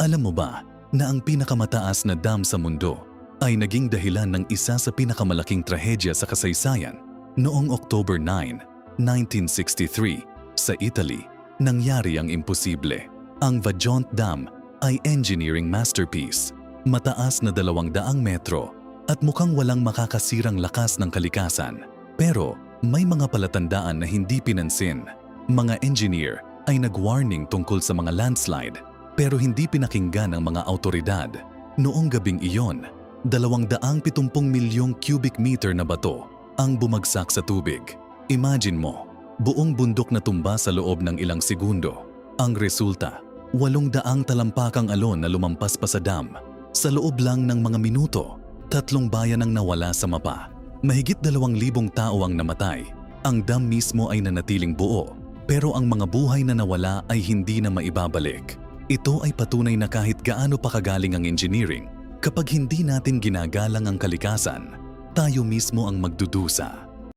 Alam mo ba na ang pinakamataas na dam sa mundo ay naging dahilan ng isa sa pinakamalaking trahedya sa kasaysayan? Noong October 9, 1963, sa Italy, nangyari ang imposible. Ang Vajont Dam ay engineering masterpiece. Mataas na 200 metro at mukhang walang makakasirang lakas ng kalikasan. Pero may mga palatandaan na hindi pinansin. Mga engineer ay nag-warning tungkol sa mga landslide pero hindi pinakinggan ng mga autoridad. Noong gabing iyon, 270 milyong cubic meter na bato ang bumagsak sa tubig. Imagine mo, buong bundok na tumba sa loob ng ilang segundo. Ang resulta, 800 talampakang alon na lumampas pa sa dam. Sa loob lang ng mga minuto, 3 bayan ang nawala sa mapa. Mahigit 2,000 tao ang namatay. Ang dam mismo ay nanatiling buo, pero ang mga buhay na nawala ay hindi na maibabalik. Ito ay patunay na kahit gaano pa kagaling ang engineering, kapag hindi natin ginagalang ang kalikasan, tayo mismo ang magdudusa.